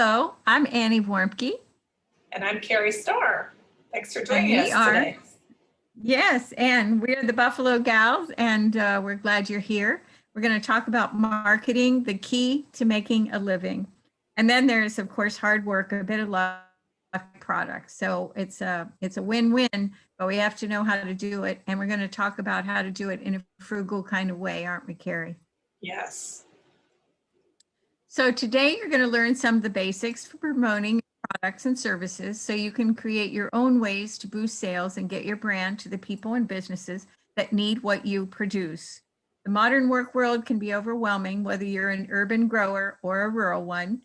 Hello, I'm Annie Warmke, And I'm Carrie Starr. Thanks for and joining us today. yes, and we're the Buffalo Gals, and we're glad you're here. We're going to talk about marketing, the key to making a living. And then there's, of course, hard work, a bit of luck, products. So it's a win-win, but we have to know how to do it. And we're going to talk about how to do it in a frugal kind of way, aren't we, Carrie? Yes. So today you're going to learn some of the basics for promoting products and services so you can create your own ways to boost sales and get your brand to the people and businesses that need what you produce. The modern work world can be overwhelming, whether you're an urban grower or a rural one.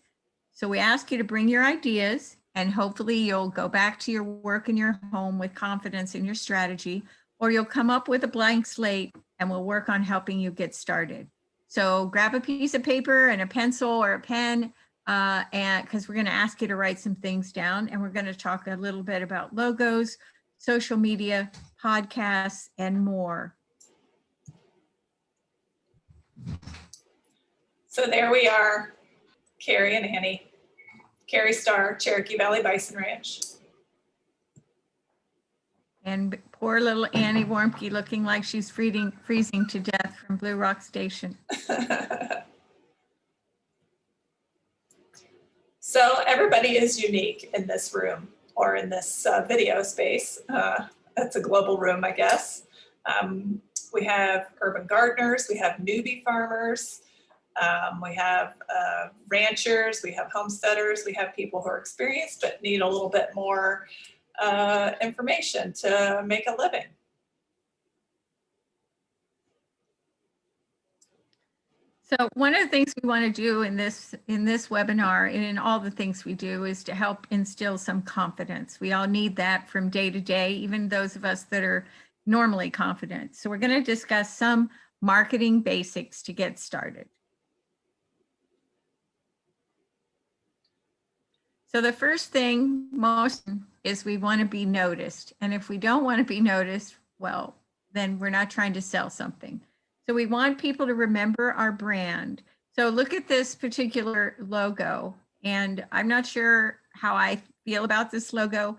So we ask you to bring your ideas, and hopefully you'll go back to your work in your home with confidence in your strategy, or you'll come up with a blank slate and we'll work on helping you get started. So grab a piece of paper and a pencil or a pen, and because we're going to ask you to write some things down, and we're going to talk a little bit about logos, social media, podcasts, and more. So there we are, Carrie and Annie. Carrie Starr, Cherokee Valley Bison Ranch. And poor little Annie Warmke looking like she's freezing to death from Blue Rock Station. So everybody is unique in this room or in this video space. That's a global room, I guess. We have urban gardeners, we have newbie farmers, we have ranchers, we have homesteaders, we have people who are experienced but need a little bit more information to make a living. So one of the things we want to do in this webinar and in all the things we do is to help instill some confidence. We all need that from day to day, even those of us that are normally confident. So we're going to discuss some marketing basics to get started. So the first thing most is we want to be noticed. And if we don't want to be noticed, well, then we're not trying to sell something. So we want people to remember our brand. So look at this particular logo, and I'm not sure how I feel about this logo.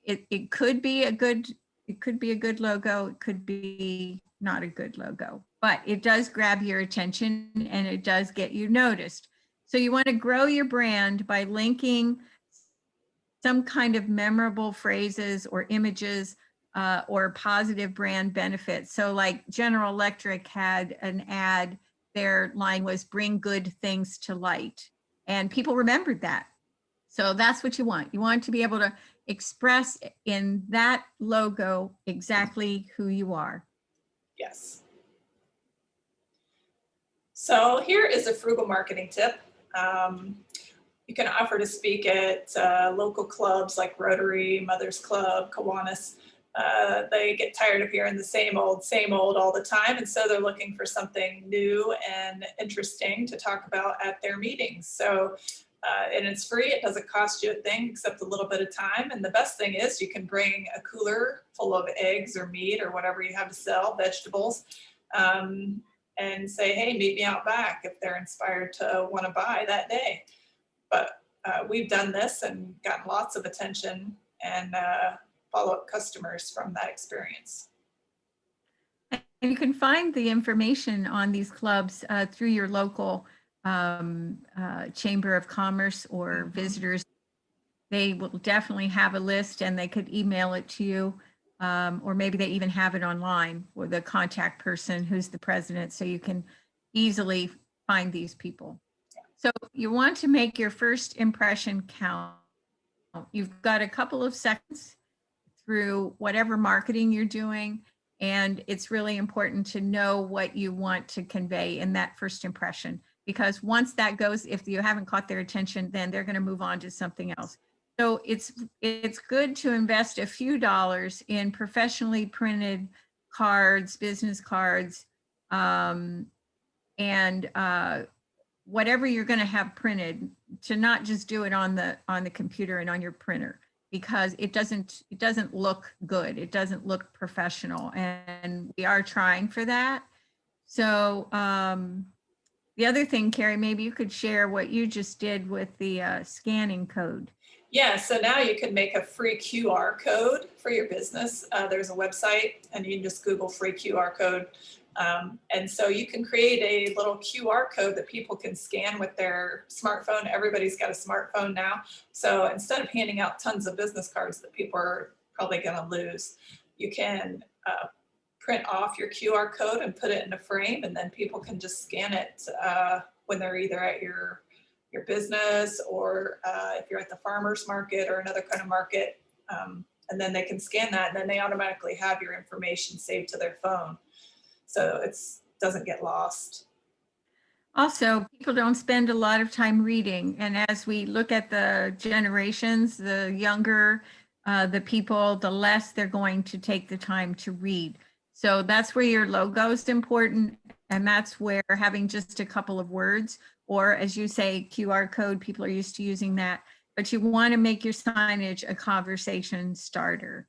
It could be a good logo. It could be not a good logo, but it does grab your attention and it does get you noticed. So you want to grow your brand by linking some kind of memorable phrases or images or positive brand benefits. So like General Electric had an ad, their line was "bring good things to light." And people remembered that. So that's what you want. You want to be able to express in that logo exactly who you are. Yes. So here is a frugal marketing tip. You can offer to speak at local clubs like Rotary, Mothers Club, Kiwanis. They get tired of hearing the same old all the time, and so they're looking for something new and interesting to talk about at their meetings. So, and it's free. It doesn't cost you a thing except a little bit of time. And the best thing is you can bring a cooler full of eggs or meat or whatever you have to sell, vegetables, and say, hey, meet me out back if they're inspired to want to buy that day. But we've done this and gotten lots of attention and follow-up customers from that experience. And you can find the information on these clubs through your local Chamber of Commerce or visitors. They will definitely have a list and they could email it to you. Or maybe they even have it online with a contact person who's the president, so you can easily find these people. So you want to make your first impression count. You've got a couple of seconds through whatever marketing you're doing, and it's really important to know what you want to convey in that first impression, because once that goes, if you haven't caught their attention, then they're going to move on to something else. So it's good to invest a few dollars in professionally printed cards, business cards, and whatever you're going to have printed, to not just do it on the computer and on your printer, because it doesn't look good. It doesn't look professional, and we are trying for that. So The other thing, Carrie, maybe you could share what you just did with the scanning code. Yeah, so now you can make a free QR code for your business. There's a website and you can just Google free QR code. And so you can create a little QR code that people can scan with their smartphone. Everybody's got a smartphone now. So instead of handing out tons of business cards that people are probably going to lose, you can print off your QR code and put it in a frame, and then people can just scan it when they're either at your business or if you're at the farmer's market or another kind of market. And then they can scan that, and then they automatically have your information saved to their phone. So it doesn't get lost. Also, people don't spend a lot of time reading. And as we look at the generations, the younger the people, the less they're going to take the time to read. So that's where your logo is important. And that's where having just a couple of words, or as you say, QR code, people are used to using that, but you want to make your signage a conversation starter.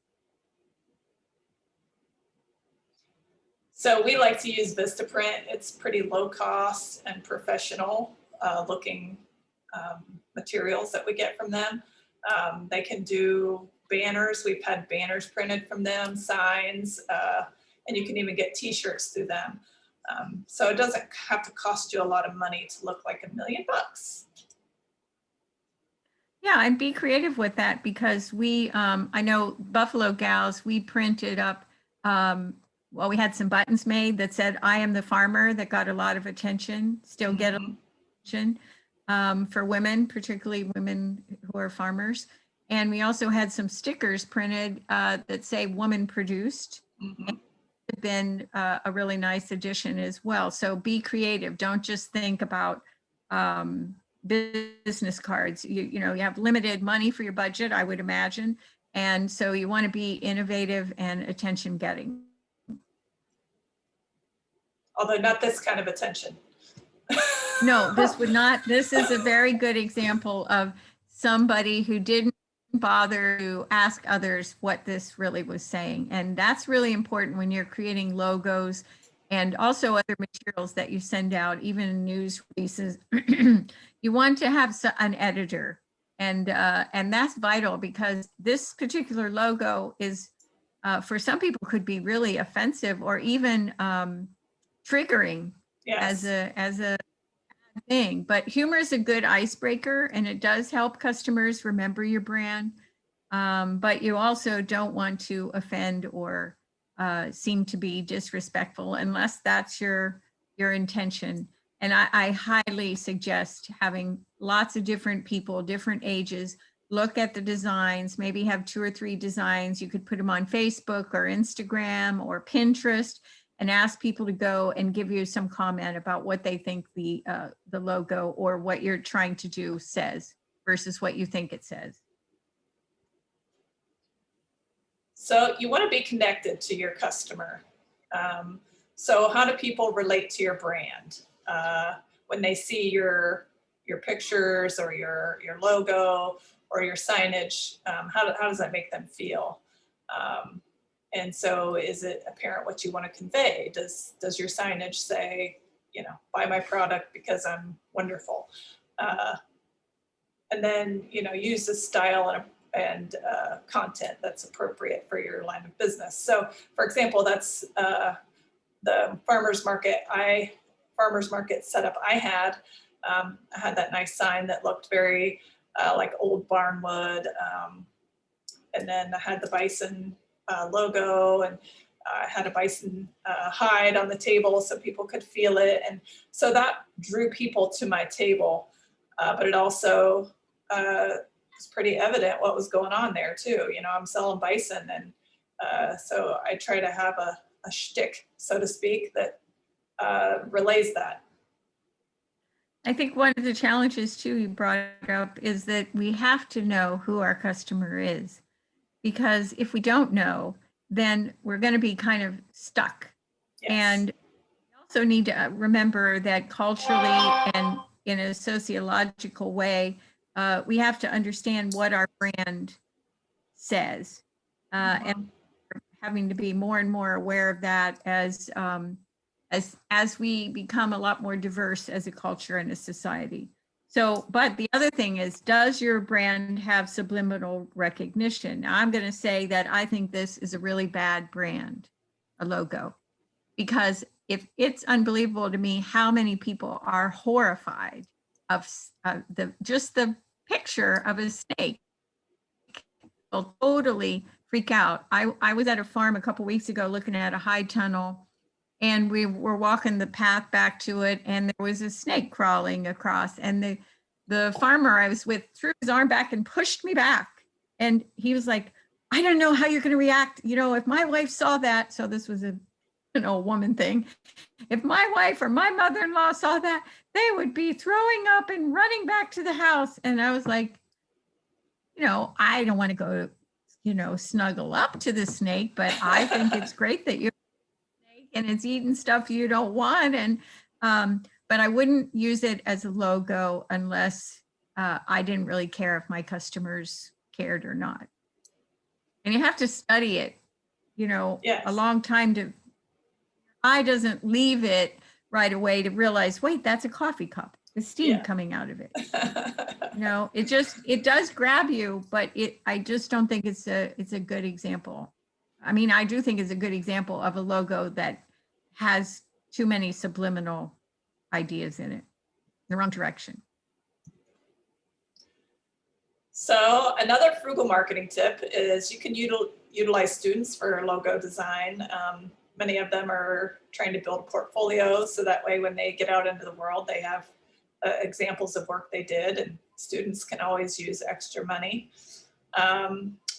So we like to use Vistaprint. It's pretty low cost and professional looking materials that we get from them. They can do banners. We've had banners printed from them, signs, and you can even get t-shirts through them. So it doesn't have to cost you a lot of money to look like $1 million. Yeah, and be creative with that, because we, I know Buffalo Gals, we printed up, well, we had some buttons made that said, "I am the farmer," that got a lot of attention, still get attention for women, particularly women who are farmers. And we also had some stickers printed that say "Woman Produced." It's been a really nice addition as well. So be creative. Don't just think about business cards. You know, you have limited money for your budget, I would imagine. And so you want to be innovative and attention getting. Although not this kind of attention. No, this would not. This is a very good example of somebody who didn't bother to ask others what this really was saying. And that's really important when you're creating logos and also other materials that you send out, even news releases. You want to have an editor, and that's vital, because this particular logo is, for some people, could be really offensive or even triggering. Yes. as a thing. But humor is a good icebreaker, and it does help customers remember your brand. But you also don't want to offend or seem to be disrespectful, unless that's your intention. And I highly suggest having lots of different people, different ages, look at the designs, maybe have 2 or 3 designs. You could put them on Facebook or Instagram or Pinterest, and ask people to go and give you some comment about what they think the logo or what you're trying to do says versus what you think it says. So you want to be connected to your customer. So how do people relate to your brand? When they see your pictures or your logo or your signage, how does that make them feel? And so is it apparent what you want to convey? Does your signage say, you know, buy my product because I'm wonderful? And then, you know, use the style and content that's appropriate for your line of business. So for example, that's the farmer's market setup I had. I had that nice sign that looked very like old barnwood. And then I had the bison logo, and I had a bison hide on the table so people could feel it. And so that drew people to my table, but it also was pretty evident what was going on there too. You know, I'm selling bison, and so I try to have a shtick, so to speak, that relays that. I think one of the challenges too you brought up is that we have to know who our customer is, because if we don't know, then we're going to be kind of stuck. Yes. And we also need to remember that culturally and in a sociological way, we have to understand what our brand says, and having to be more and more aware of that as as we become a lot more diverse as a culture and a society. So, but the other thing is, does your brand have subliminal recognition? Now, I'm going to say that I think this is a really bad brand, a logo, because if it's unbelievable to me how many people are horrified of just the picture of a snake. Will totally freak out. I was at a farm a couple weeks ago looking at a high tunnel, and we were walking the path back to it, and there was a snake crawling across, and the farmer I was with threw his arm back and pushed me back, and he was like, I don't know how you're going to react, you know, if my wife saw that. So this was a woman thing. If my wife or my mother-in-law saw that, they would be throwing up and running back to the house. And I was like, you know, I don't want to go, you know, snuggle up to the snake, but I think it's great that you're a snake and it's eating stuff you don't want. And, but I wouldn't use it as a logo unless I didn't really care if my customers cared or not. And you have to study it, you know, Yes. a long time to, eye doesn't leave it right away to realize, wait, that's a coffee cup. The steam coming out of it. You know, it does grab you, but I just don't think it's a good example. I mean, I do think it's a good example of a logo that has too many subliminal ideas in it, the wrong direction. So another frugal marketing tip is you can utilize students for logo design. Many of them are trying to build a portfolio, so that way when they get out into the world, they have examples of work they did, and students can always use extra money.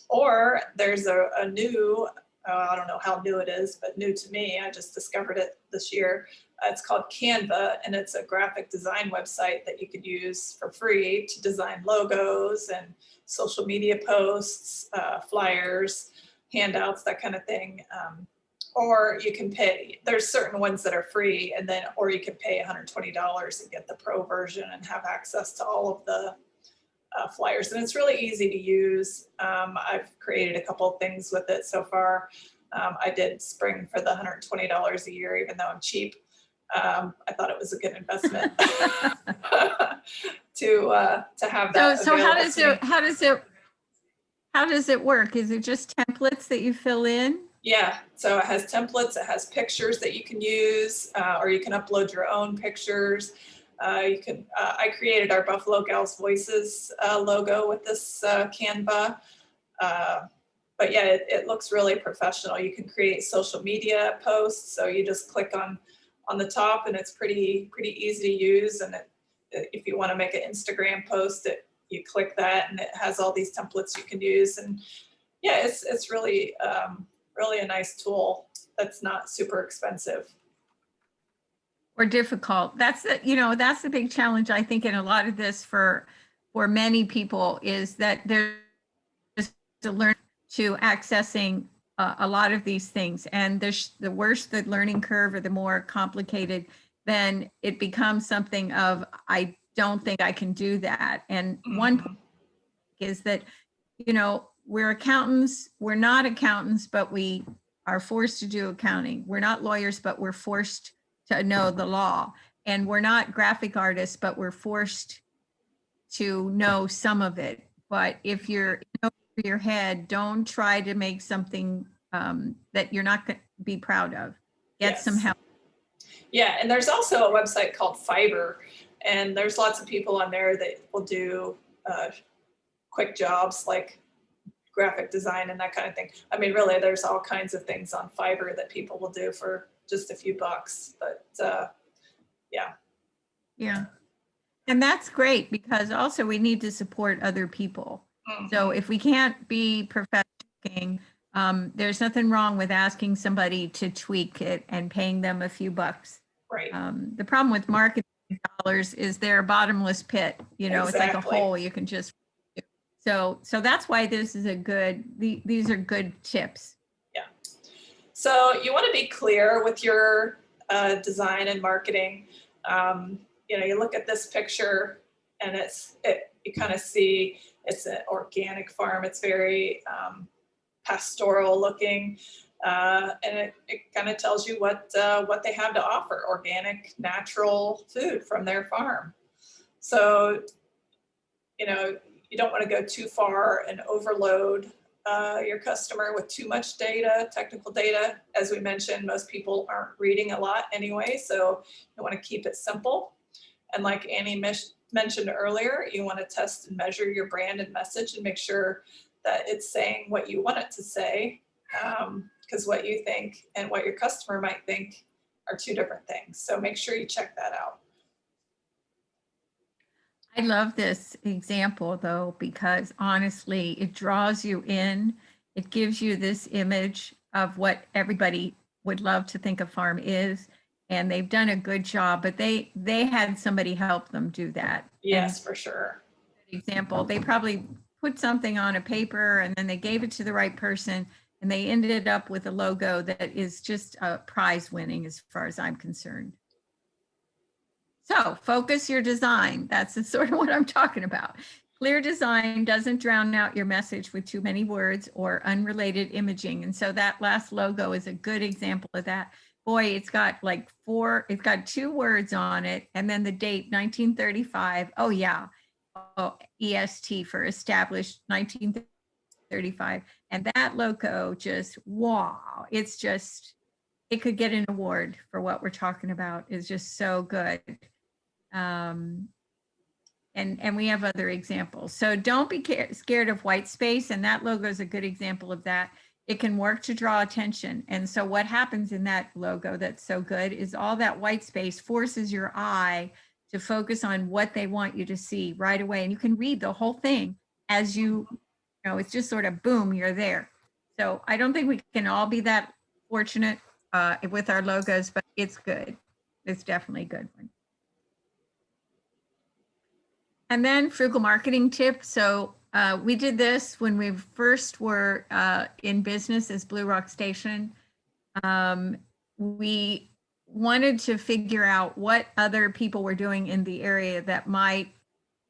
Or there's a new, I don't know how new it is, but new to me, I just discovered it this year. It's called Canva, and it's a graphic design website that you could use for free to design logos and social media posts, flyers, handouts, that kind of thing. Or you can pay, there's certain ones that are free, and then, or you can pay $120 and get the pro version and have access to all of the flyers. And it's really easy to use. I've created a couple of things with it so far. I did spring for the $120 a year, even though I'm cheap. I thought it was a good investment to have that. So how does it work? Is it just templates that you fill in? Yeah, so it has templates, it has pictures that you can use, or you can upload your own pictures. I created our Buffalo Gals Voices logo with this Canva. But yeah, it looks really professional. You can create social media posts. So you just click on the top, and it's pretty easy to use. And if you want to make an Instagram post, you click that, and it has all these templates you can use. And yeah, it's really really a nice tool that's not super expensive or difficult. That's that's the big challenge, I think, in a lot of this for many people, is that they're just to learn to accessing a lot of these things. And the worse the learning curve or the more complicated, then it becomes something of, I don't think I can do that. And one point is that, we're accountants, we're not accountants, but we are forced to do accounting. We're not lawyers, but we're forced to know the law. And we're not graphic artists, but we're forced to know some of it. But if you're in over your head, don't try to make something that you're not going to be proud of. Get some help. Yeah, and there's also a website called Fiverr, and there's lots of people on there that will do quick jobs like graphic design and that kind of thing. I mean, really, there's all kinds of things on Fiverr that people will do for just a few bucks, but yeah. Yeah. And that's great, because also we need to support other people. So if we can't be professional, there's nothing wrong with asking somebody to tweak it and paying them a few bucks. Right. The problem with marketing dollars is they're a bottomless pit. It's like a hole you can just. So that's why this is these are good tips. Yeah. So you want to be clear with your design and marketing. You look at this picture, and you kind of see it's an organic farm. It's very pastoral looking. And it kind of tells you what they have to offer: organic, natural food from their farm. So, you know, you don't want to go too far and overload your customer with too much data, technical data. As we mentioned, most people aren't reading a lot anyway, so you want to keep it simple. And like Annie mentioned earlier, you want to test and measure your brand and message and make sure that it's saying what you want it to say, because what you think and what your customer might think are two different things. So make sure you check that out. I love this example though, because honestly, it draws you in. It gives you this image of what everybody would love to think a farm is. And they've done a good job, but they had somebody help them do that. Yes, for sure. Example, they probably put something on a paper and then they gave it to the right person and they ended up with a logo that is just prize winning as far as I'm concerned. So focus your design. That's sort of what I'm talking about. Clear design doesn't drown out your message with too many words or unrelated imaging. And so that last logo is a good example of that. Boy, it's got like it's got 2 words on it. And then the date 1935. Oh yeah. Oh, EST for established 1935. And that logo just, wow. It's just, it could get an award for what we're talking about. It's just so good. And we have other examples. So don't be scared of white space. And that logo is a good example of that. It can work to draw attention. And so what happens in that logo that's so good is all that white space forces your eye to focus on what they want you to see right away. And you can read the whole thing as you know, it's just sort of boom, you're there. So I don't think we can all be that fortunate with our logos, but it's good. It's definitely a good one. And then frugal marketing tip. So we did this when we first were in business as Blue Rock Station. We wanted to figure out what other people were doing in the area that might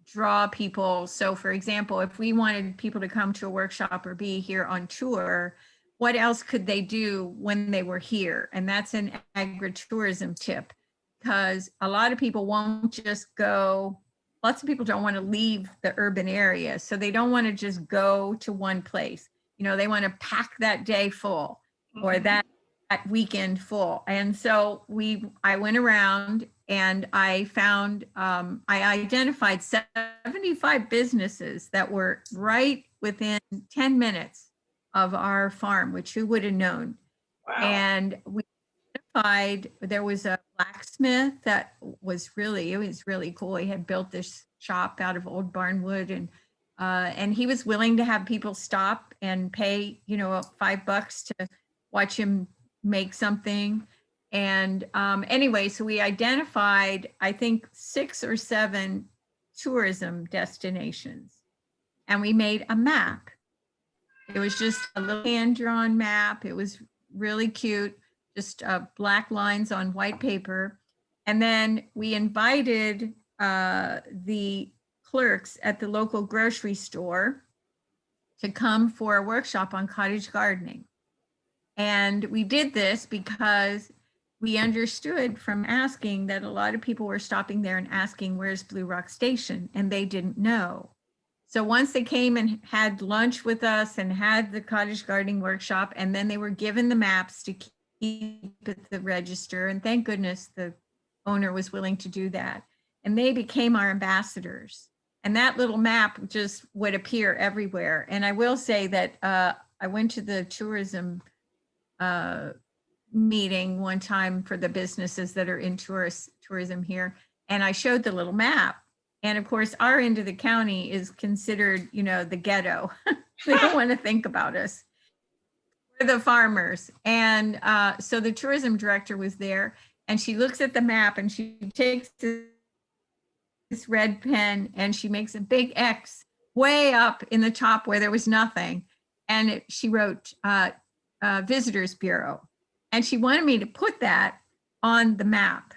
draw people. So for example, if we wanted people to come to a workshop or be here on tour, what else could they do when they were here? And that's an agritourism tip, because a lot of people won't just go. Lots of people don't want to leave the urban area. So they don't want to just go to one place. You know, they want to pack that day full or that weekend full. And so I went around and I found, I identified 75 businesses that were right within 10 minutes of our farm, which who would have known? Wow. And we identified, there was a blacksmith that was really cool. He had built this shop out of old barnwood, and he was willing to have people stop and pay, you know, $5 to watch him make something. And anyway, so we identified, I think 6 or 7 tourism destinations, and we made a map. It was just a little hand-drawn map. It was really cute, just black lines on white paper. And then we invited the clerks at the local grocery store to come for a workshop on cottage gardening. And we did this because we understood from asking that a lot of people were stopping there and asking, where's Blue Rock Station? And they didn't know. So once they came and had lunch with us and had the cottage gardening workshop, and then they were given the maps to keep at the register. And thank goodness the owner was willing to do that. And they became our ambassadors. And that little map just would appear everywhere. And I will say that I went to the tourism meeting one time for the businesses that are in tourism here. And I showed the little map. And of course, our end of the county is considered, you know, the ghetto. They don't want to think about us. We're the farmers. And so the tourism director was there, and she looks at the map and she takes this red pen and she makes a big X way up in the top where there was nothing. And she wrote Visitors Bureau. And she wanted me to put that on the map.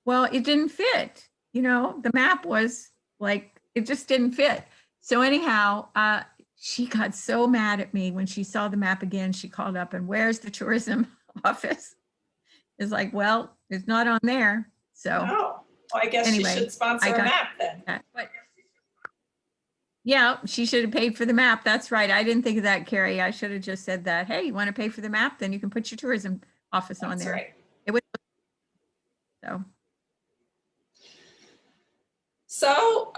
Well, it didn't fit. You know, the map was like, it just didn't fit. So anyhow, she got so mad at me when she saw the map again. She called up and where's the tourism office? It's like, well, it's not on there. So Oh, well, I guess she anyway, should sponsor I a got map then. that. But yeah, she should have paid for the map. That's right. I didn't think of that, Carrie. I should have just said that. Hey, you want to pay for the map? Then you can put your tourism office on That's there. right. It would. So So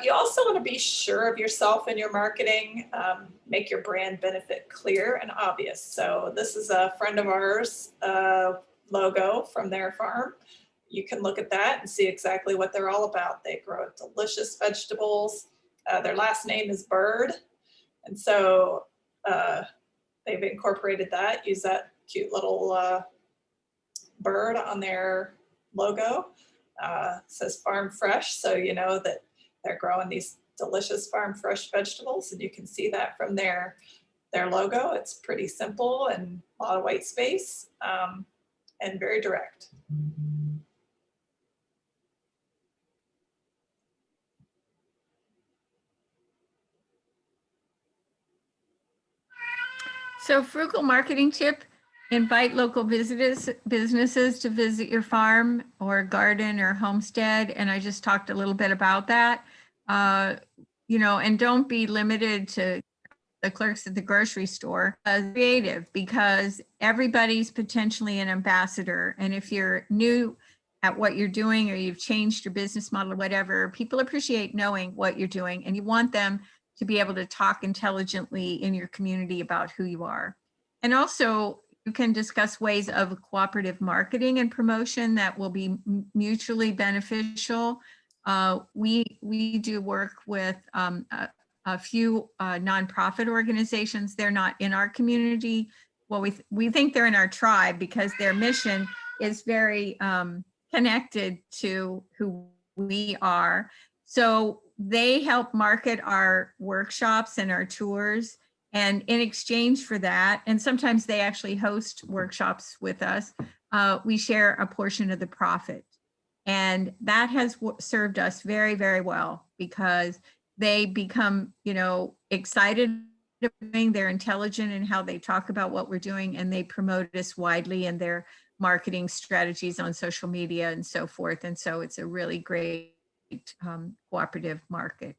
you also want to be sure of yourself in your marketing, make your brand benefit clear and obvious. So this is a friend of ours logo from their farm. You can look at that and see exactly what they're all about. They grow delicious vegetables. Their last name is Bird. And so they've incorporated that, use that cute little bird on their logo. Says farm fresh, so you know that they're growing these delicious farm fresh vegetables, and you can see that from their logo. It's pretty simple and a lot of white space, and very direct. So frugal marketing tip, invite local businesses to visit your farm or garden or homestead. And I just talked a little bit about that. And don't be limited to the clerks at the grocery store. Creative, because everybody's potentially an ambassador. And if you're new at what you're doing or you've changed your business model or whatever, people appreciate knowing what you're doing and you want them to be able to talk intelligently in your community about who you are. And also, you can discuss ways of cooperative marketing and promotion that will be mutually beneficial. We do work with a few nonprofit organizations. They're not in our community. Well, we think they're in our tribe because their mission is very connected to who we are. So they help market our workshops and our tours. And in exchange for that, and sometimes they actually host workshops with us, we share a portion of the profit. And that has served us very, very well because they become, excited. They're intelligent in how they talk about what we're doing, and they promote us widely in their marketing strategies on social media and so forth. And so it's a really great cooperative market.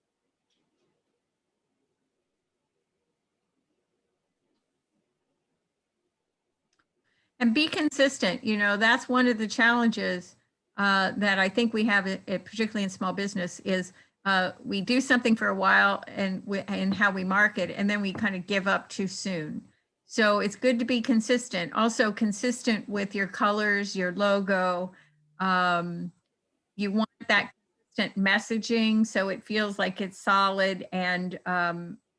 And be consistent. That's one of the challenges that I think we have, particularly in small business, is we do something for a while and how we market, and then we kind of give up too soon. So it's good to be consistent. Also consistent with your colors, your logo. You want that consistent messaging so it feels like it's solid, and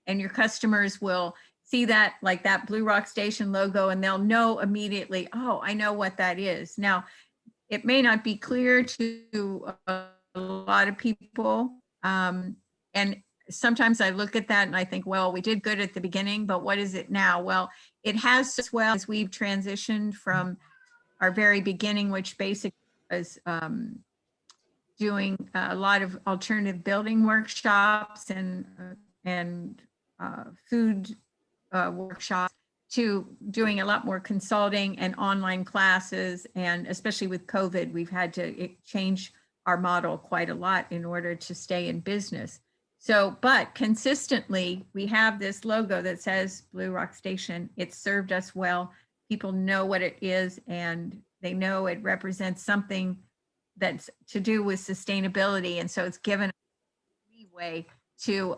your customers will see that, like that Blue Rock Station logo, and they'll know immediately, oh, I know what that is. Now, it may not be clear to a lot of people. And sometimes I look at that and I think, well, we did good at the beginning, but what is it now? Well, it has, as well as we've transitioned from our very beginning, which basically was doing a lot of alternative building workshops and food workshops, to doing a lot more consulting and online classes. And especially with COVID, we've had to change our model quite a lot in order to stay in business. So, but consistently, we have this logo that says Blue Rock Station. It's served us well. People know what it is, and they know it represents something that's to do with sustainability. And so it's given a leeway to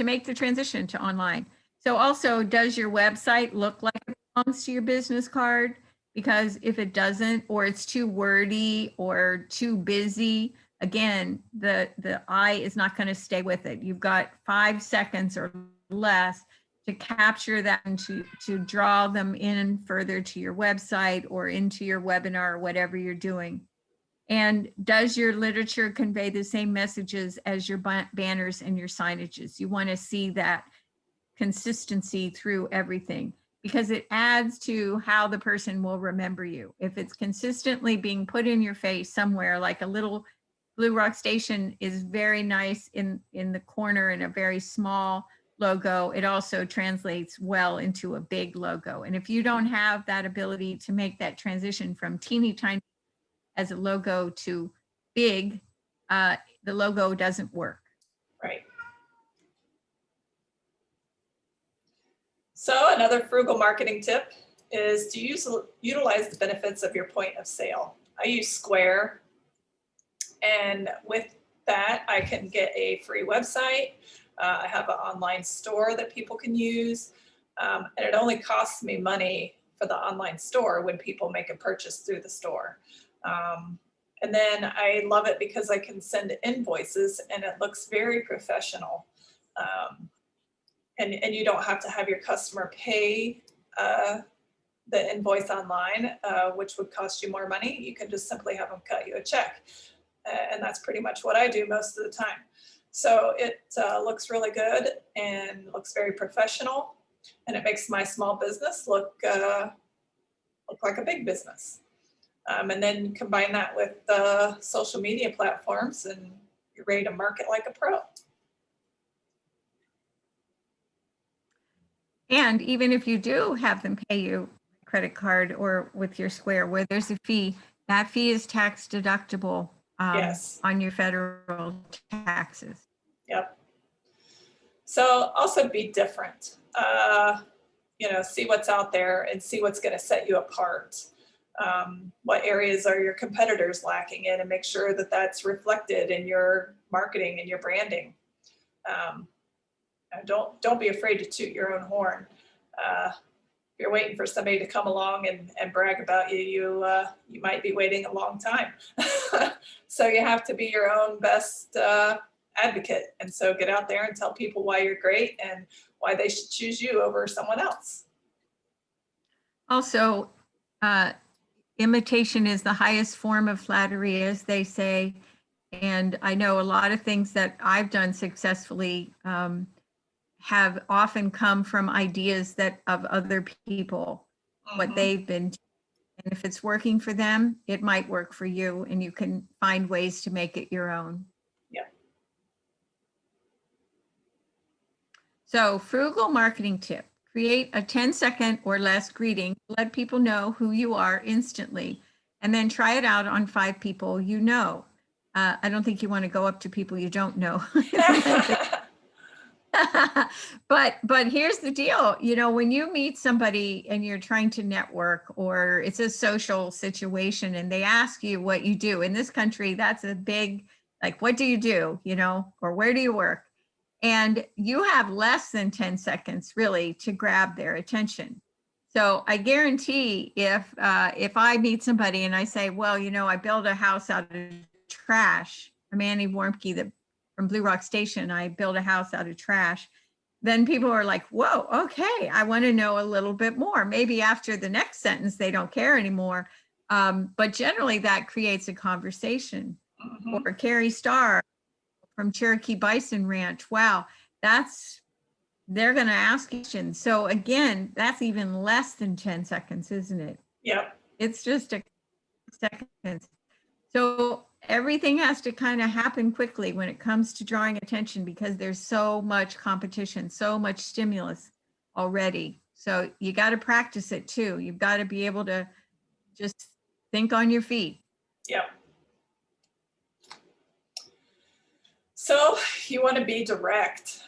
make the transition to online. So also, does your website look like it belongs to your business card? Because if it doesn't, or it's too wordy or too busy, again, the eye is not going to stay with it. You've got 5 seconds or less to capture that and to draw them in further to your website or into your webinar or whatever you're doing. And does your literature convey the same messages as your banners and your signages? You want to see that consistency through everything, because it adds to how the person will remember you. If it's consistently being put in your face somewhere, like a little Blue Rock Station is very nice in the corner in a very small logo, it also translates well into a big logo. And if you don't have that ability to make that transition from teeny tiny as a logo to big, the logo doesn't work. Right. So another frugal marketing tip is to utilize the benefits of your point of sale. I use Square, and with that, I can get a free website. I have an online store that people can use, and it only costs me money for the online store when people make a purchase through the store. And then I love it because I can send invoices and it looks very professional. And you don't have to have your customer pay the invoice online, which would cost you more money. You can just simply have them cut you a check. And that's pretty much what I do most of the time. So it looks really good and looks very professional, and it makes my small business look like a big business. And then combine that with social media platforms and you're ready to market like a pro. And even if you do have them pay you credit card or with your Square, where there's a fee, that fee is tax deductible Yes. on your federal taxes. Yep. So also be different. See what's out there and see what's going to set you apart. What areas are your competitors lacking in, and make sure that that's reflected in your marketing and your branding. Don't be afraid to toot your own horn. If you're waiting for somebody to come along and brag about you, you might be waiting a long time. So you have to be your own best advocate. And so get out there and tell people why you're great and why they should choose you over someone else. Also, imitation is the highest form of flattery, as they say. And I know a lot of things that I've done successfully have often come from ideas of other people, what they've been. And if it's working for them, it might work for you, and you can find ways to make it your own. Yeah. So, frugal marketing tip: create a 10-second or less greeting to let people know who you are instantly, and then try it out on 5 people you know. I don't think you want to go up to people you don't know. But here's the deal. When you meet somebody and you're trying to network, or it's a social situation and they ask you what you do in this country, that's a big, like, what do you do, or where do you work? And you have less than 10 seconds really to grab their attention. So I guarantee if I meet somebody and I say, well, I built a house out of trash, I'm Annie Warmke from Blue Rock Station, I built a house out of trash, then people are like, whoa, okay, I want to know a little bit more. Maybe after the next sentence, they don't care anymore. But generally that creates a conversation. Or Carrie Starr from Cherokee Bison Ranch. Wow, they're going to ask questions. So again, that's even less than 10 seconds, isn't it? Yep. It's just a second. So everything has to kind of happen quickly when it comes to drawing attention, because there's so much competition, so much stimulus already. So you got to practice it too. You've got to be able to just think on your feet. Yep. So you want to be direct.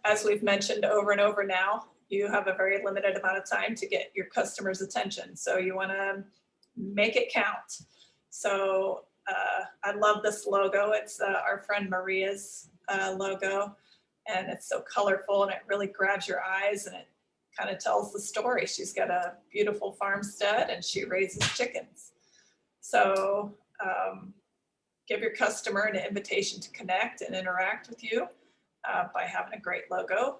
As we've mentioned over and over now, you have a very limited amount of time to get your customers' attention. So you want to make it count. So I love this logo. It's our friend Maria's logo, and it's so colorful and it really grabs your eyes, and it kind of tells the story. She's got a beautiful farmstead and she raises chickens. So give your customer an invitation to connect and interact with you by having a great logo.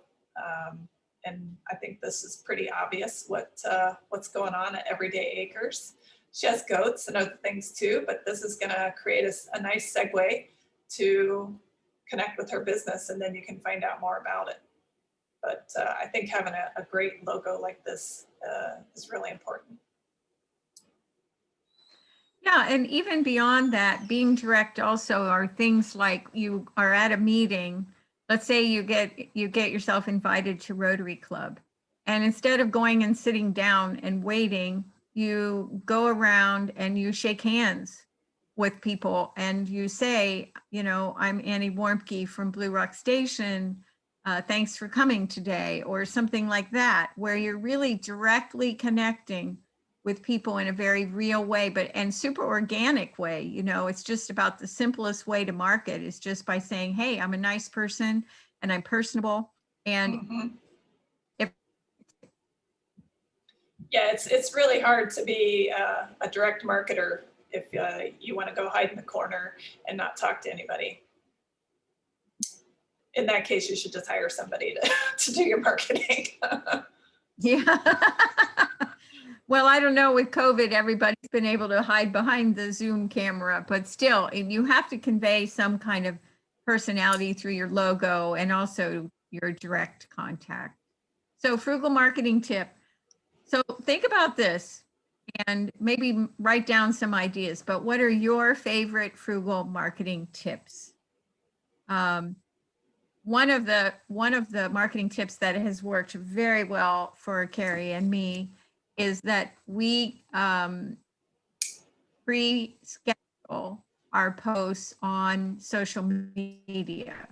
And I think this is pretty obvious what's going on at Everyday Acres. She has goats and other things too, but this is going to create a nice segue to connect with her business, and then you can find out more about it. But I think having a great logo like this is really important. Yeah, and even beyond that, being direct also are things like you are at a meeting let's say you get yourself invited to Rotary Club, and instead of going and sitting down and waiting, you go around and you shake hands with people and you say, you know, I'm Annie Warmke from Blue Rock Station. Thanks for coming today, or something like that, where you're really directly connecting with people in a very real way, and super organic way. You know, it's just about the simplest way to market is just by saying, hey, I'm a nice person and I'm personable. And Mhm. if Yeah, it's really hard to be a direct marketer if you want to go hide in the corner and not talk to anybody. In that case, you should just hire somebody to do your marketing. yeah. Well, I don't know, with COVID, everybody's been able to hide behind the Zoom camera, but still, and you have to convey some kind of personality through your logo and also your direct contact. So, frugal marketing tip. So, think about this and maybe write down some ideas, but what are your favorite frugal marketing tips? One of the marketing tips that has worked very well for Carrie and me is that we pre-schedule our posts on social media.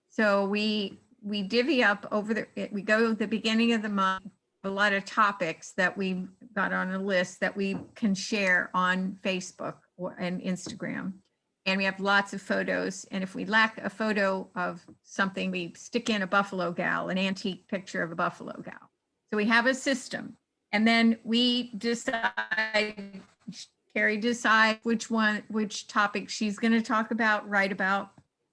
So we divvy up we go the beginning of the month, a lot of topics that we got on a list that we can share on Facebook and Instagram. And we have lots of photos. And if we lack a photo of something, we stick in a buffalo gal, an antique picture of a buffalo gal. So we have a system. And then we decide, Carrie decides which topic she's going to talk about, write about,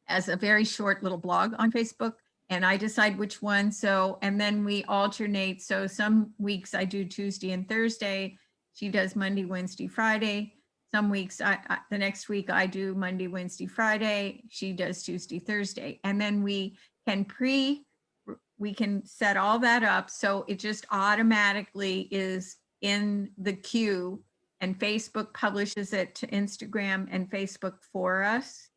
as a very short little blog on Facebook, and I decide which one. So, and then we alternate. So some weeks I do Tuesday and Thursday. She does Monday, Wednesday, Friday. Some weeks the next week I do Monday, Wednesday, Friday. She does Tuesday, Thursday. And then we can set all that up. So it just automatically is in the queue, and Facebook publishes it to Instagram and Facebook for us.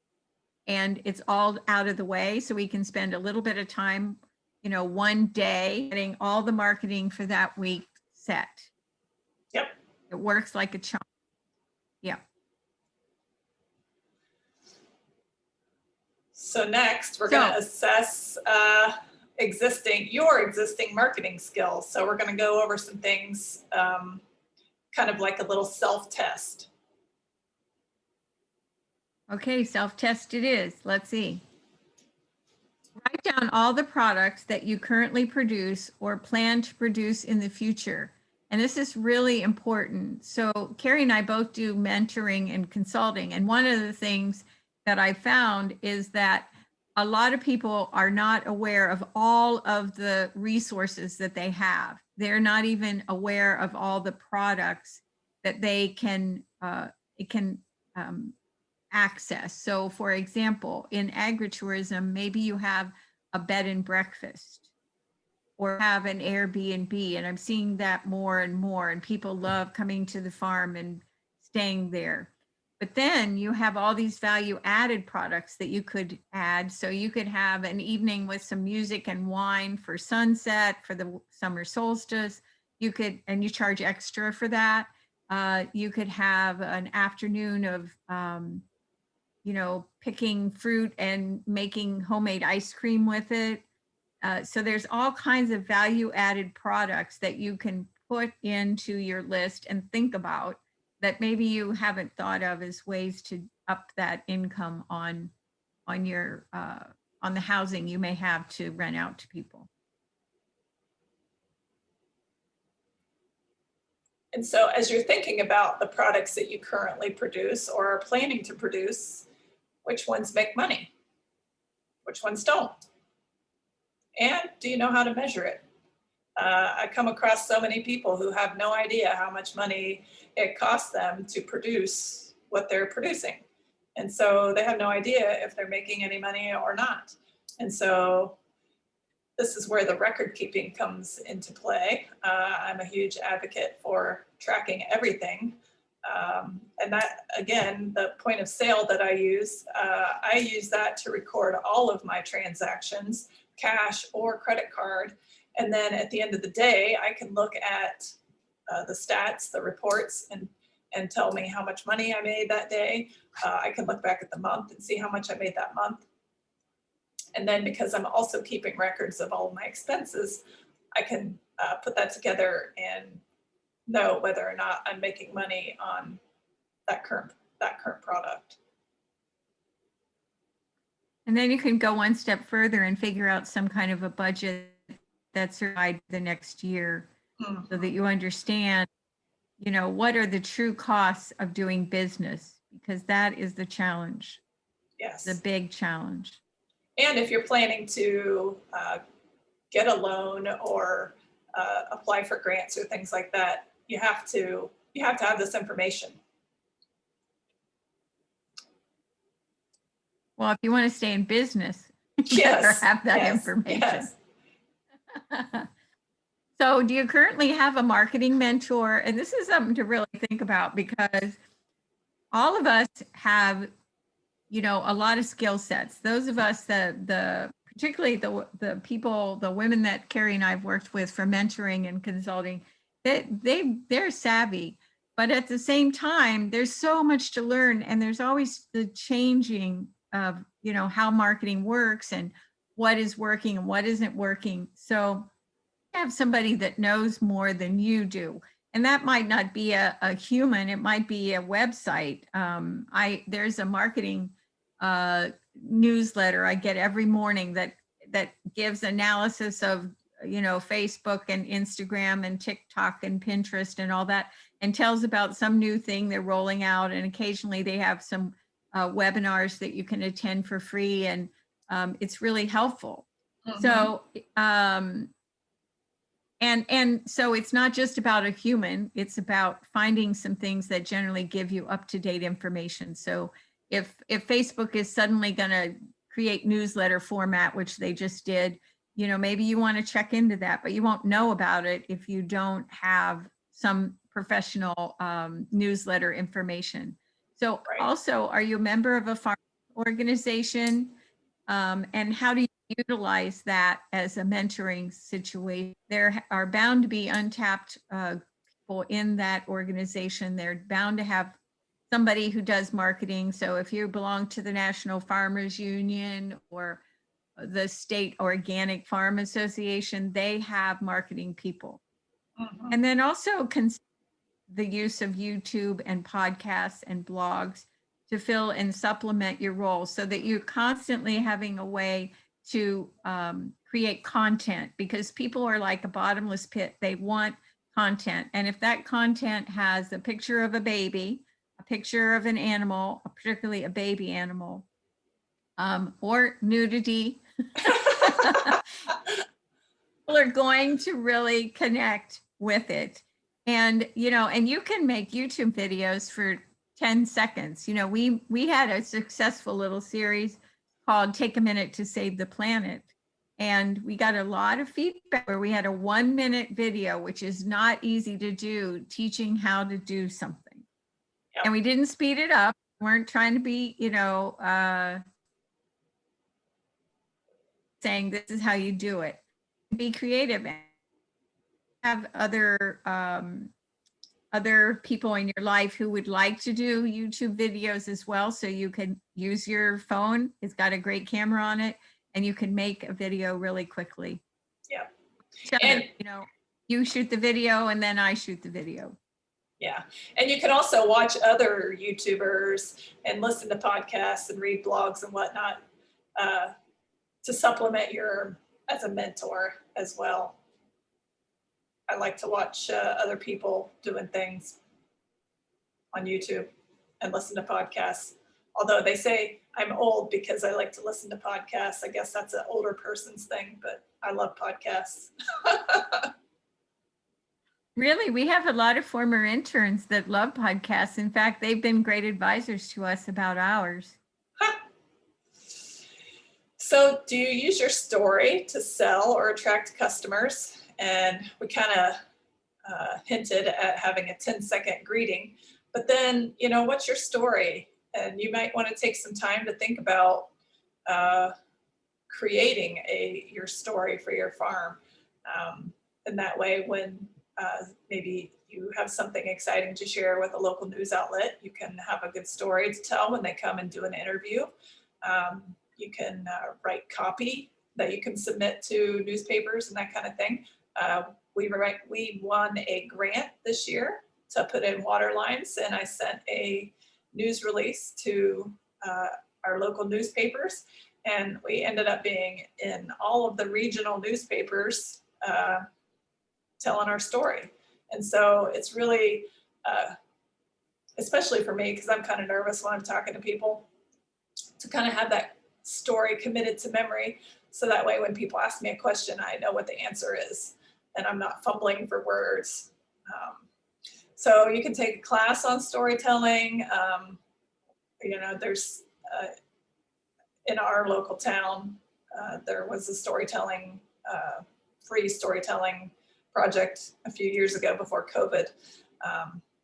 And it's all out of the way, so we can spend a little bit of time, you know, one day getting all the marketing for that week set. Yep. It works like a charm. Yeah. So next, we're going to assess your existing marketing skills. So we're going to go over some things, kind of like a little self-test. Okay, self-test it is. Let's see. Write down all the products that you currently produce or plan to produce in the future. And this is really important. So Carrie and I both do mentoring and consulting. And one of the things that I found is that a lot of people are not aware of all of the resources that they have. They're not even aware of all the products that they can access. So for example, in agritourism, maybe you have a bed and breakfast or have an Airbnb, and I'm seeing that more and more, and people love coming to the farm and staying there. But then you have all these value added products that you could add. So you could have an evening with some music and wine for sunset, for the summer solstice. You could, and you charge extra for that. You could have an afternoon of you know, picking fruit and making homemade ice cream with it. So there's all kinds of value added products that you can put into your list and think about that maybe you haven't thought of as ways to up that income on your on the housing you may have to rent out to people. And so as you're thinking about the products that you currently produce or are planning to produce, which ones make money? Which ones don't? And do you know how to measure it? I come across so many people who have no idea how much money it costs them to produce what they're producing. And so they have no idea if they're making any money or not. And so this is where the record keeping comes into play. I'm a huge advocate for tracking everything. And that, again, the point of sale that I use that to record all of my transactions, cash or credit card. And then at the end of the day, I can look at the stats, the reports, and tell me how much money I made that day. I can look back at the month and see how much I made that month. And then because I'm also keeping records of all of my expenses, I can put that together and know whether or not I'm making money on that current product. And then you can go one step further and figure out some kind of a budget that survives the next year, so that you understand, you know, what are the true costs of doing business, because that is the challenge, Yes. the big challenge. And if you're planning to get a loan or apply for grants or things like that, you have to have this information. Well, if you want to stay in business, you Yes, better have that yes, information. yes. So do you currently have a marketing mentor? And this is something to really think about, because all of us have, you know, a lot of skill sets. Those of us that particularly the people, the women that Carrie and I've worked with for mentoring and consulting, they're savvy, but at the same time, there's so much to learn, and there's always the changing of, you know, how marketing works and what is working and what isn't working. So have somebody that knows more than you do. And that might not be a human, it might be a website. There's a marketing newsletter I get every morning that gives analysis of, you know, Facebook and Instagram and TikTok and Pinterest and all that, and tells about some new thing they're rolling out. And occasionally they have some webinars that you can attend for free, and it's really helpful. Mhm. So and so it's not just about a human, it's about finding some things that generally give you up-to-date information. So if Facebook is suddenly going to create newsletter format, which they just did, you know, maybe you want to check into that, but you won't know about it if you don't have some professional newsletter information. So Right. also, are you a member of a farm organization? And how do you utilize that as a mentoring situation? There are bound to be untapped people in that organization. They're bound to have somebody who does marketing. So if you belong to the National Farmers Union or the State Organic Farm Association, they have marketing people. Mhm. And then also consider the use of YouTube and podcasts and blogs to fill and supplement your role, so that you're constantly having a way to create content, because people are like a bottomless pit. They want content. And if that content has a picture of a baby, a picture of an animal, particularly a baby animal, or nudity, people are going to really connect with it. And, you know, and you can make YouTube videos for 10 seconds. You know, we had a successful little series called Take a Minute to Save the Planet. And we got a lot of feedback where we had a 1-minute video, which is not easy to do, teaching how to do something. Yep. And we didn't speed it up. We weren't trying to be, you know, saying this is how you do it. Be creative and have other people in your life who would like to do YouTube videos as well. So you can use your phone. It's got a great camera on it, and you can make a video really quickly. Yeah. And you know, you shoot the video and then I shoot the video. Yeah. And you can also watch other YouTubers and listen to podcasts and read blogs and whatnot to supplement your as a mentor as well. I like to watch other people doing things on YouTube and listen to podcasts. Although they say I'm old because I like to listen to podcasts. I guess that's an older person's thing, but I love podcasts. Really, we have a lot of former interns that love podcasts. In fact, they've been great advisors to us about ours. So do you use your story to sell or attract customers? And we kind of hinted at having a 10-second greeting. But then, what's your story? And you might want to take some time to think about uh, creating your story for your farm. And that way, when maybe you have something exciting to share with a local news outlet, you can have a good story to tell when they come and do an interview. You can write copy that you can submit to newspapers and that kind of thing. We won a grant this year to put in water lines, and I sent a news release to our local newspapers, and we ended up being in all of the regional newspapers telling our story. And so it's really, especially for me, because I'm kind of nervous when I'm talking to people, to kind of have that story committed to memory. So that way, when people ask me a question, I know what the answer is and I'm not fumbling for words. So you can take a class on storytelling. There's in our local town, there was a storytelling, free storytelling project a few years ago before COVID.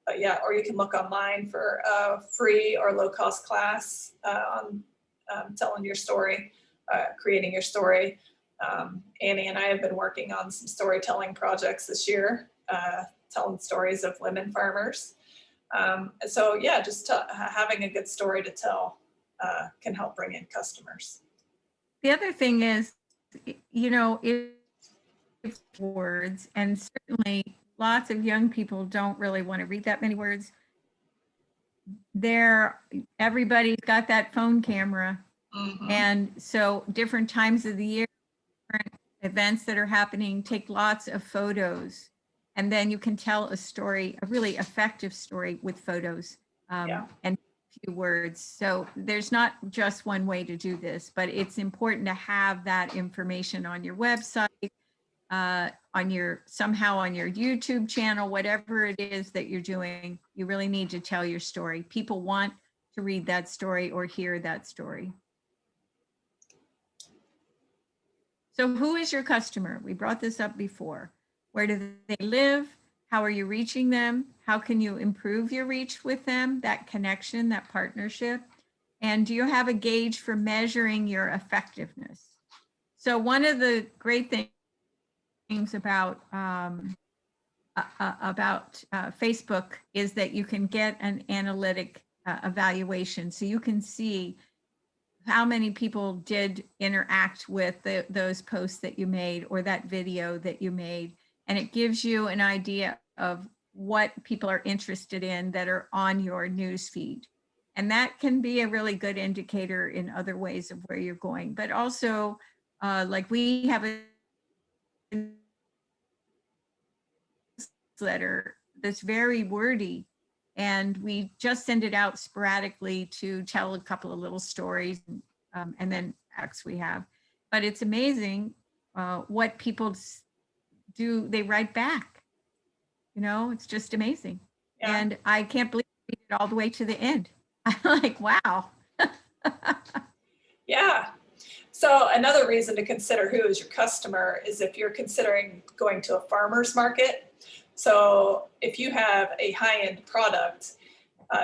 But yeah, or you can look online for a free or low cost class on telling your story, creating your story. Annie and I have been working on some storytelling projects this year, telling stories of women farmers. So yeah, just having a good story to tell can help bring in customers. The other thing is, if words, and certainly lots of young people don't really want to read that many words. Everybody's got that phone camera. Mm-hmm. And so different times of the year, different events that are happening, take lots of photos. And then you can tell a story, a really effective story with photos and a few words. So there's not just one way to do this, but it's important to have that information on your website, somehow on your YouTube channel, whatever it is that you're doing. You really need to tell your story. People want to read that story or hear that story. So who is your customer? We brought this up before. Where do they live? How are you reaching them? How can you improve your reach with them? That connection, that partnership. And do you have a gauge for measuring your effectiveness? So one of the great things about Facebook is that you can get an analytic evaluation. So you can see how many people did interact with those posts that you made or that video that you made. And it gives you an idea of what people are interested in that are on your news feed. And that can be a really good indicator in other ways of where you're going. But also, like we have a newsletter that's very wordy, and we just send it out sporadically to tell a couple of little stories and then acts we have. But it's amazing what people do. They write back. It's just amazing. Yeah. And I can't believe we made it all the way to the end. I'm like, wow. Yeah. So another reason to consider who is your customer is if you're considering going to a farmer's market. So if you have a high-end product,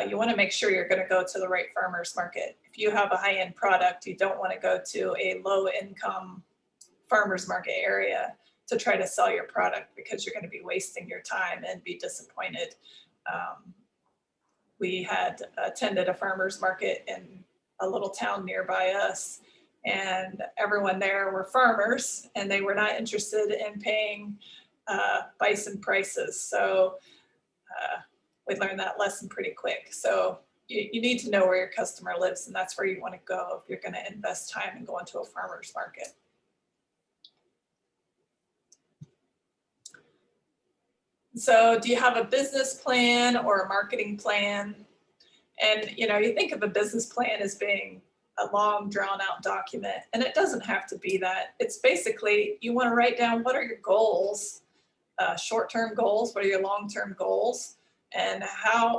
you want to make sure you're going to go to the right farmer's market. If you have a high-end product, you don't want to go to a low-income farmer's market area to try to sell your product, because you're going to be wasting your time and be disappointed. We had attended a farmer's market in a little town nearby us, and everyone there were farmers, and they were not interested in paying bison prices. So we learned that lesson pretty quick. So you need to know where your customer lives, and that's where you want to go if you're going to invest time and go into a farmer's market. So do you have a business plan or a marketing plan? And you think of a business plan as being a long drawn out document, and it doesn't have to be that. It's basically, you want to write down what are your goals, short-term goals, what are your long-term goals, and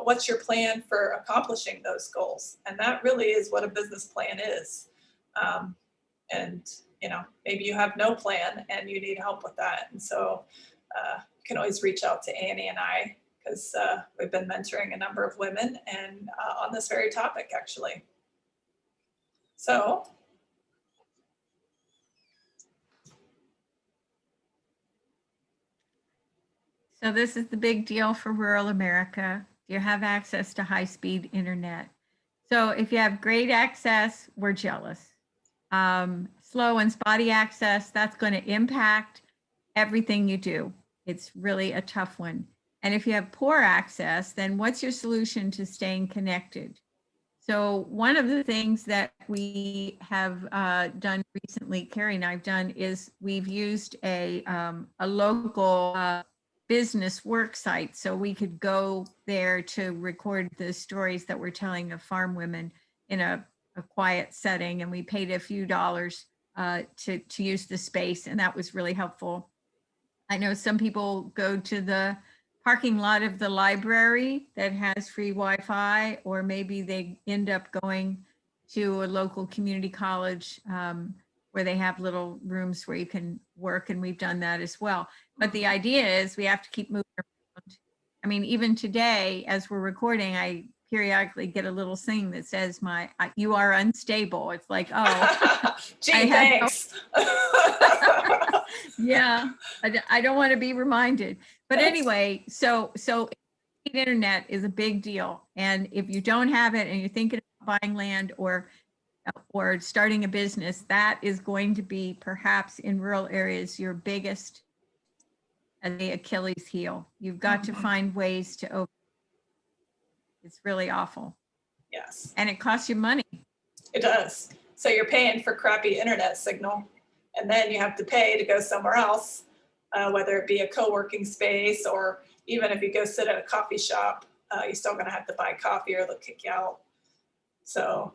what's your plan for accomplishing those goals. And that really is what a business plan is. And maybe you have no plan and you need help with that. And so you can always reach out to Annie and I, because we've been mentoring a number of women and on this very topic, actually. So this is the big deal for rural America. Do you have access to high-speed internet? So if you have great access, we're jealous. Slow and spotty access, that's going to impact everything you do. It's really a tough one. And if you have poor access, then what's your solution to staying connected? So one of the things that we have done recently, Carrie and I've done, is we've used a local business work site. So we could go there to record the stories that we're telling of farm women in a quiet setting. And we paid a few dollars to use the space. And that was really helpful. I know some people go to the parking lot of the library that has free Wi-Fi, or maybe they end up going to a local community college where they have little rooms where you can work, and we've done that as well. But the idea is we have to keep moving around. I mean, even today, as we're recording, I periodically get a little thing that says you are unstable. It's like, oh, gee, thanks. Yeah, I don't want to be reminded. But anyway, so internet is a big deal. And if you don't have it and you're thinking of buying land or starting a business, that is going to be perhaps in rural areas your biggest the Achilles heel. You've got to find ways to open. It's really awful. Yes. And it costs you money. It does. So you're paying for crappy internet signal, and then you have to pay to go somewhere else, whether it be a co-working space, or even if you go sit at a coffee shop, you're still going to have to buy coffee or they'll kick you out. So.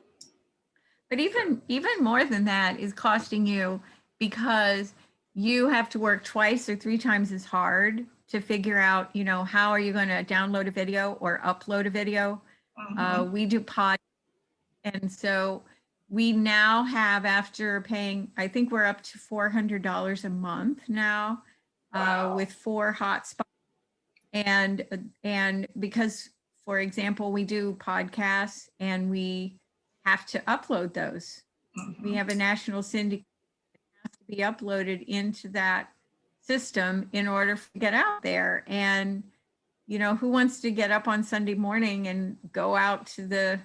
But even more than that is costing you, because you have to work twice or three times as hard to figure out, how are you going to download a video or upload a video? Mm-hmm. We do pod. And so we now have, after paying, I think we're up to $400 a month now. Wow. With 4 hotspots. And because, for example, we do podcasts and we have to upload those. Mm-hmm. We have a national syndicate that has to be uploaded into that system in order to get out there. And, who wants to get up on Sunday morning and go out to the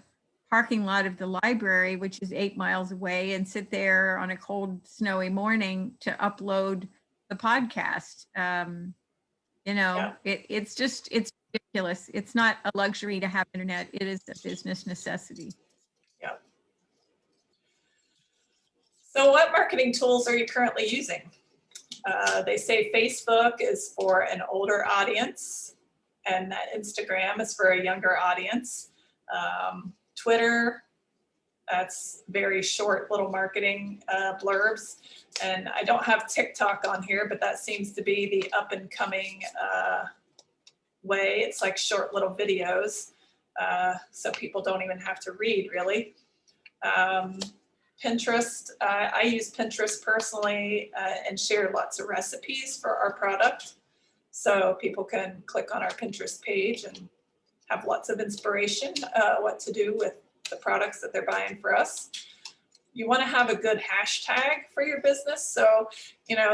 parking lot of the library, which is 8 miles away, and sit there on a cold, snowy morning to upload the podcast? Yeah. It's ridiculous. It's not a luxury to have internet. It is a business necessity. Yeah. So what marketing tools are you currently using? They say Facebook is for an older audience, and that Instagram is for a younger audience. Twitter, that's very short little marketing blurbs. And I don't have TikTok on here, but that seems to be the up and coming way. It's like short little videos. So people don't even have to read, really. Pinterest, I use Pinterest personally and share lots of recipes for our product. So people can click on our Pinterest page and have lots of inspiration what to do with the products that they're buying for us. You want to have a good hashtag for your business. So,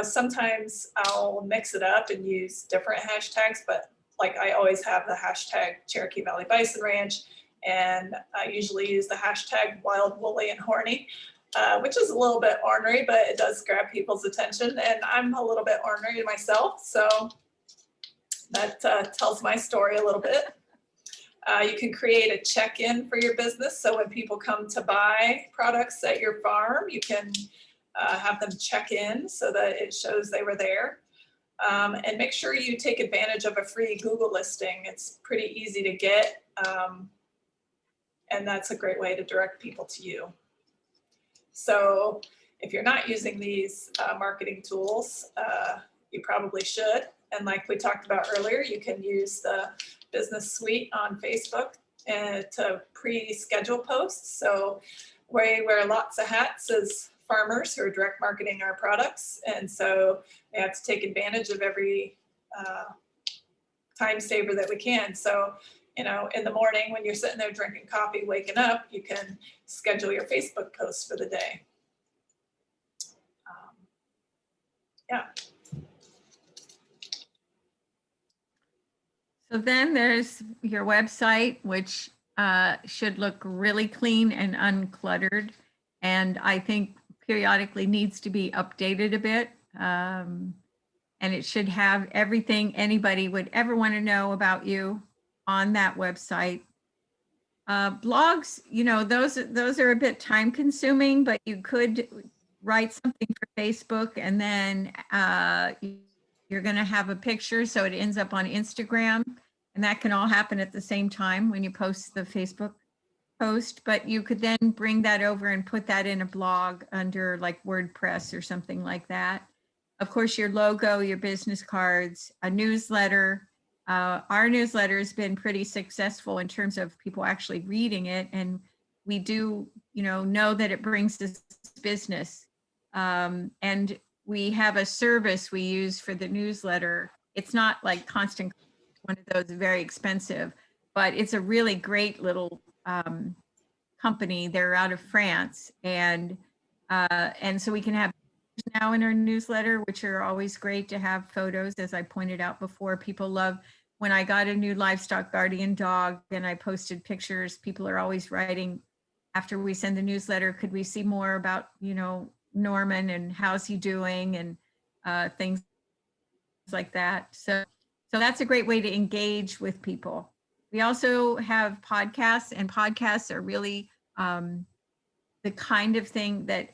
sometimes I'll mix it up and use different hashtags, but like I always have the hashtag Cherokee Valley Bison Ranch, and I usually use the hashtag Wild, Woolly, and Horny, which is a little bit ornery, but it does grab people's attention, and I'm a little bit ornery myself, so that tells my story a little bit. You can create a check-in for your business. So when people come to buy products at your farm, you can have them check in so that it shows they were there. And make sure you take advantage of a free Google listing. It's pretty easy to get. And that's a great way to direct people to you. So if you're not using these marketing tools, you probably should. And like we talked about earlier, you can use the Business Suite on Facebook to pre-schedule posts. So we wear lots of hats as farmers who are direct marketing our products. And so we have to take advantage of every time saver that we can. So, you know, in the morning when you're sitting there drinking coffee, waking up, you can schedule your Facebook posts for the day. Yeah. So then there's your website, which should look really clean and uncluttered. And I think periodically needs to be updated a bit. And it should have everything anybody would ever want to know about you on that website. Blogs, you know, those are a bit time consuming, but you could write something for Facebook, and then you're going to have a picture, so it ends up on Instagram, and that can all happen at the same time when you post the Facebook post. But you could then bring that over and put that in a blog under like WordPress or something like that. Of course, your logo, your business cards, a newsletter. Our newsletter has been pretty successful in terms of people actually reading it, and we do, you know that it brings us business. And we have a service we use for the newsletter. It's not like constant, one of those very expensive, but it's a really great little company. They're out of France, and so we can have now in our newsletter, which are always great to have photos. As I pointed out before, people love when I got a new livestock guardian dog and I posted pictures. People are always writing after we send the newsletter, could we see more about, Norman and how's he doing, and things like that. So that's a great way to engage with people. We also have podcasts, and podcasts are really the kind of thing that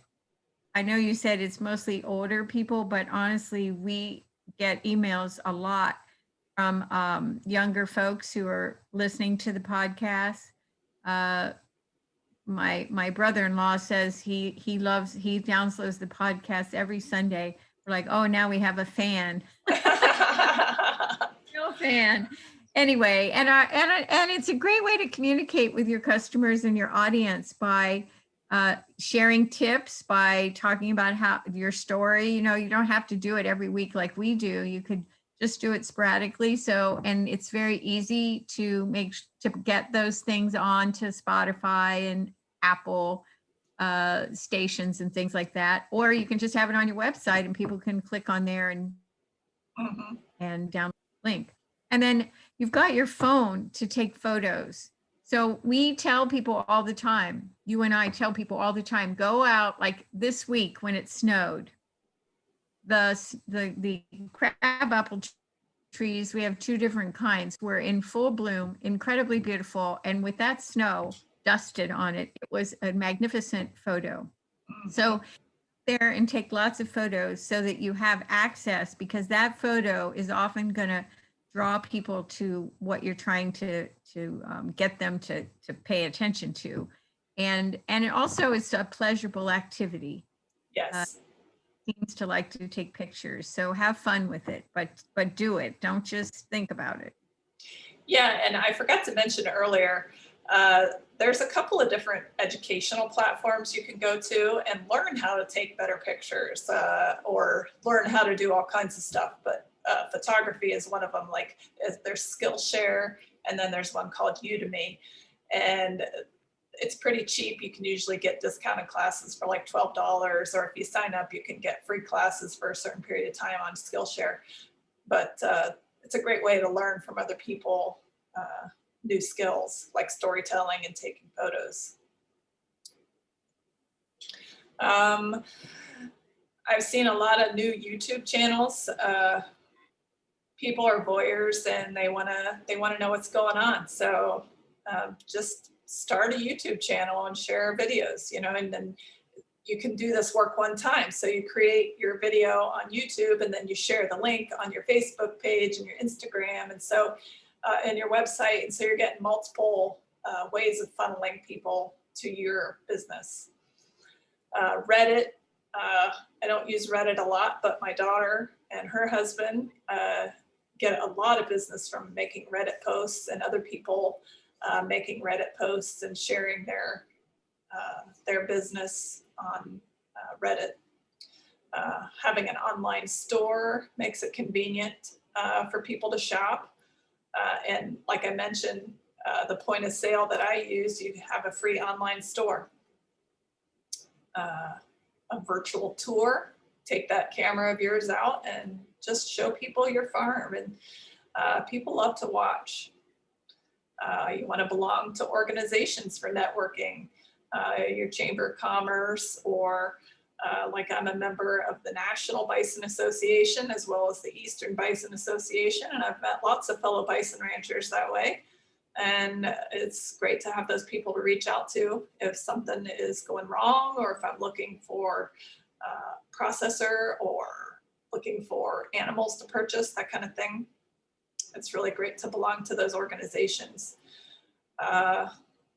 I know you said it's mostly older people, but honestly, we get emails a lot from younger folks who are listening to the podcast. My brother-in-law says he downloads the podcast every Sunday. We're like, oh, now we have a fan. Real fan. Anyway, and it's a great way to communicate with your customers and your audience by sharing tips, by talking about how your story. You don't have to do it every week like we do. You could just do it sporadically. So, and it's very easy to get those things on to Spotify and Apple stations and things like that. Or you can just have it on your website and people can click on there and download the link. And then you've got your phone to take photos. So we tell people all the time, you and I tell people all the time, go out like this week when it snowed. The crabapple trees, we have two different kinds, were in full bloom, incredibly beautiful. And with that snow dusted on it, it was a magnificent photo. So there and take lots of photos so that you have access, because that photo is often going to draw people to what you're trying to get them to pay attention to. And it also is a pleasurable activity. Yes. Seems to like to take pictures. So have fun with it, but do it. Don't just think about it. Yeah, and I forgot to mention earlier, there's a couple of different educational platforms you can go to and learn how to take better pictures or learn how to do all kinds of stuff. But photography is one of them. Like there's Skillshare, and then there's one called Udemy, and it's pretty cheap. You can usually get discounted classes for like $12, or if you sign up, you can get free classes for a certain period of time on Skillshare. But it's a great way to learn from other people new skills like storytelling and taking photos. I've seen a lot of new YouTube channels. People are voyeurs and they want to know what's going on. So just start a YouTube channel and share videos, and then you can do this work one time. So you create your video on YouTube and then you share the link on your Facebook page and your Instagram and your website. And so you're getting multiple ways of funneling people to your business. Reddit, I don't use Reddit a lot, but my daughter and her husband get a lot of business from making Reddit posts and other people making Reddit posts and sharing their business on Reddit. Having an online store makes it convenient for people to shop. And like I mentioned, the point of sale that I use, you have a free online store, a virtual tour. Take that camera of yours out and just show people your farm. And people love to watch. You want to belong to organizations for networking, your Chamber of Commerce, or like I'm a member of the National Bison Association as well as the Eastern Bison Association, and I've met lots of fellow bison ranchers that way. And it's great to have those people to reach out to if something is going wrong, or if I'm looking for a processor or looking for animals to purchase, that kind of thing. It's really great to belong to those organizations.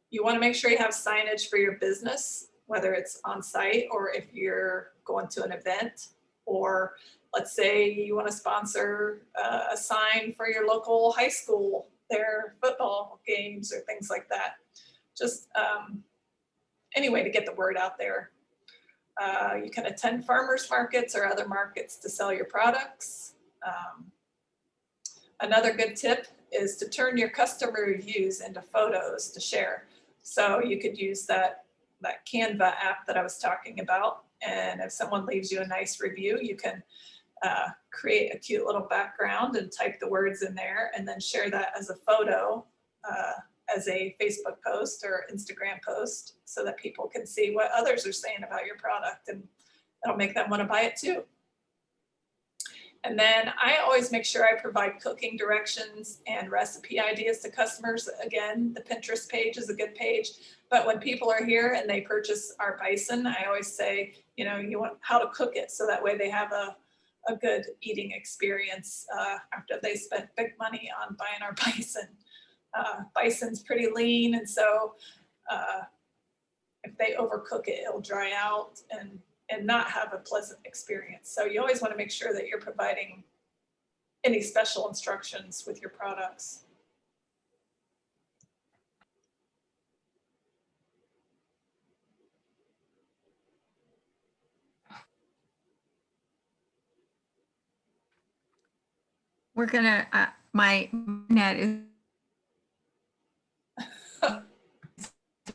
You want to make sure you have signage for your business, whether it's on site or if you're going to an event, or let's say you want to sponsor a sign for your local high school, their football games or things like that. Just any way to get the word out there. You can attend farmers markets or other markets to sell your products. Another good tip is to turn your customer reviews into photos to share. So you could use that Canva app that I was talking about. And if someone leaves you a nice review, you can create a cute little background and type the words in there, and then share that as a photo, as a Facebook post or Instagram post, so that people can see what others are saying about your product, and that'll make them want to buy it too. And then I always make sure I provide cooking directions and recipe ideas to customers. Again, the Pinterest page is a good page, but when people are here and they purchase our bison, I always say, you know, you want how to cook it so that way they have a good eating experience after they spent big money on buying our bison. Bison's pretty lean, and so if they overcook it, it'll dry out and not have a pleasant experience. So you always want to make sure that you're providing any special instructions with your products. We're gonna, my net is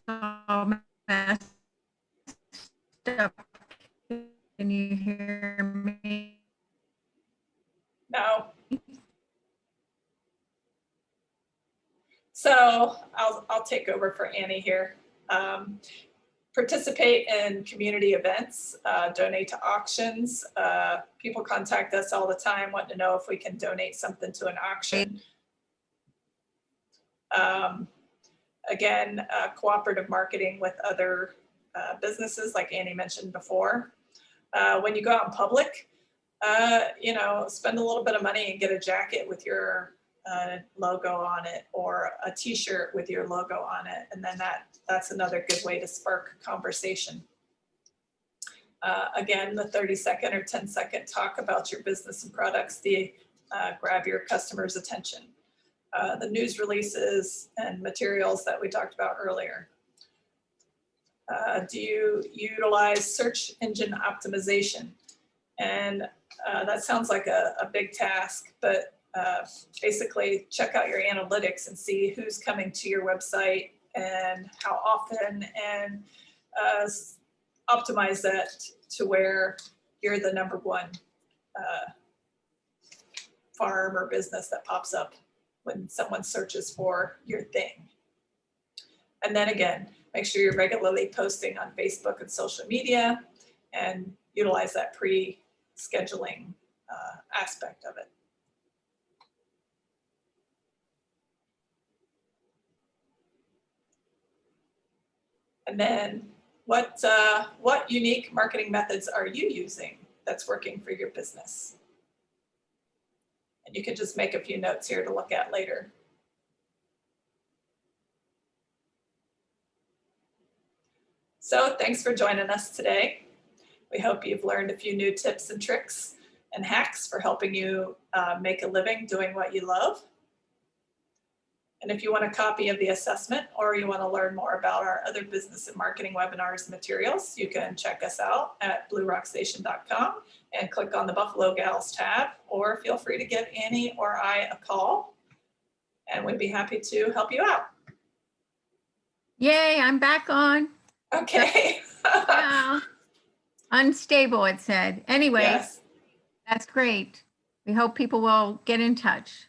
all messed up. Can you hear me? No. So I'll take over for Annie here. Participate in community events, donate to auctions. People contact us all the time wanting to know if we can donate something to an auction. Again, cooperative marketing with other businesses, like Annie mentioned before. When you go out in public, you know, spend a little bit of money and get a jacket with your logo on it, or a t-shirt with your logo on it, and then that's another good way to spark conversation. Again, the 30-second or 10-second talk about your business and products to grab your customers' attention. The news releases and materials that we talked about earlier. Do you utilize search engine optimization? And that sounds like a big task, but basically check out your analytics and see who's coming to your website and how often, and optimize that to where you're the #1 farm or business that pops up when someone searches for your thing. And then again, make sure you're regularly posting on Facebook and social media, and utilize that pre-scheduling aspect of it. And then what unique marketing methods are you using that's working for your business? And you can just make a few notes here to look at later. So thanks for joining us today. We hope you've learned a few new tips and tricks and hacks for helping you make a living doing what you love. And if you want a copy of the assessment, or you want to learn more about our other business and marketing webinars and materials, you can check us out at bluerockstation.com and click on the Buffalo Gals tab, or feel free to give Annie or I a call. and we'd be happy to help you out. Yay, I'm back on. Okay. Yeah. Unstable, it said. Anyway, Yes. that's great. We hope people will get in touch.